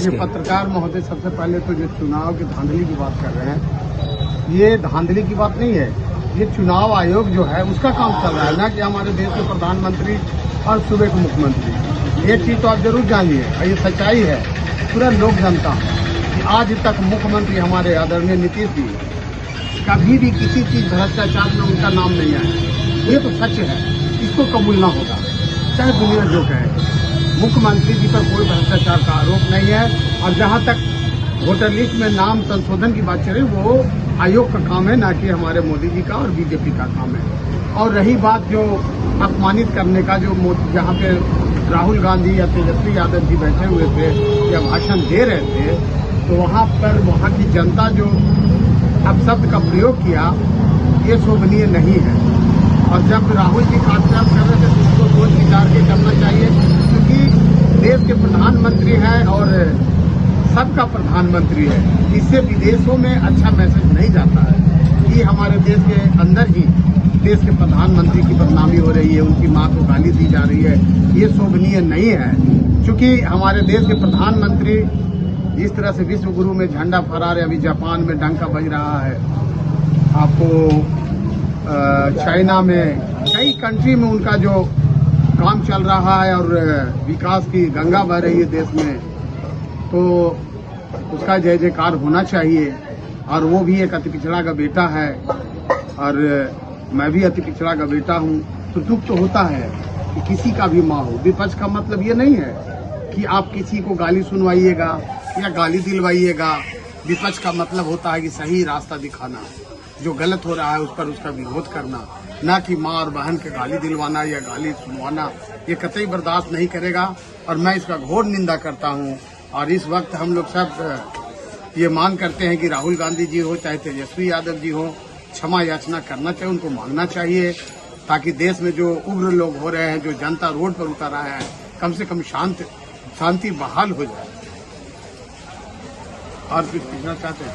किसके? पत्रकार महोदय, सबसे पहले तो जो चुनाव की धांधली की बात कर रहे हैं, ये धांधली की बात नहीं है। ये चुनाव आयोग जो है उसका काम चल रहा है, ना कि हमारे देश के प्रधानमंत्री और सूबे के मुख्यमंत्री। एक चीज तो आप जरूर जानिए, और ये सच्चाई है पूरा लोक जनता कि आज तक मुख्यमंत्री हमारे आदरणीय नीतीश जी कभी भी किसी चीज भ्रष्टाचार में उनका नाम नहीं आया। ये तो सच है, इसको कबूलना होगा, चाहे दुनिया जो कहे। मुख्यमंत्री जी पर कोई भ्रष्टाचार का आरोप नहीं है। और जहां तक वोटर लिस्ट में नाम संशोधन की बात चले, वो आयोग का काम है, ना कि हमारे मोदी जी का और बीजेपी का काम है। और रही बात जो अपमानित करने का, जो जहां पे राहुल गांधी या तेजस्वी यादव जी बैठे हुए थे या भाषण दे रहे थे, तो वहां पर वहां की जनता जो अपशब्द का प्रयोग किया, ये शोभनीय नहीं है। और जब राहुल जी खासतौर कर रहे थे तो उसको सोच विचार के करना चाहिए, क्योंकि देश के प्रधानमंत्री हैं और सबका प्रधानमंत्री है। इससे विदेशों में अच्छा मैसेज नहीं जाता है कि हमारे देश के अंदर ही देश के प्रधानमंत्री की बदनामी हो रही है, उनकी मां को गाली दी जा रही है। ये शोभनीय नहीं है, क्योंकि हमारे देश के प्रधानमंत्री जिस तरह से विश्व गुरु में झंडा फहरा रहे, अभी जापान में डंका बज रहा है, आपको चाइना में, कई कंट्री में उनका जो काम चल रहा है और विकास की गंगा बह रही है देश में, तो उसका जय जयकार होना चाहिए। और वो भी एक अति पिछड़ा का बेटा है और मैं भी अति पिछड़ा का बेटा हूँ, तो दुख तो होता है कि किसी का भी माँ हो। विपक्ष का मतलब ये नहीं है कि आप किसी को गाली सुनवाइएगा या गाली दिलवाइएगा। विपक्ष का मतलब होता है कि सही रास्ता दिखाना, जो गलत हो रहा है उस पर उसका विरोध करना, ना कि माँ और बहन के गाली दिलवाना या गाली सुनवाना। ये कतई बर्दाश्त नहीं करेगा और मैं इसका घोर निंदा करता हूँ। और इस वक्त हम लोग सब ये मांग करते हैं कि राहुल गांधी जी हो चाहे तेजस्वी यादव जी हो, क्षमा याचना करना चाहिए, उनको मांगना चाहिए, ताकि देश में जो उग्र लोग हो रहे हैं, जो जनता रोड पर उतर रहा है, कम से कम शांति बहाल हो जाए। और कुछ पूछना चाहते हैं?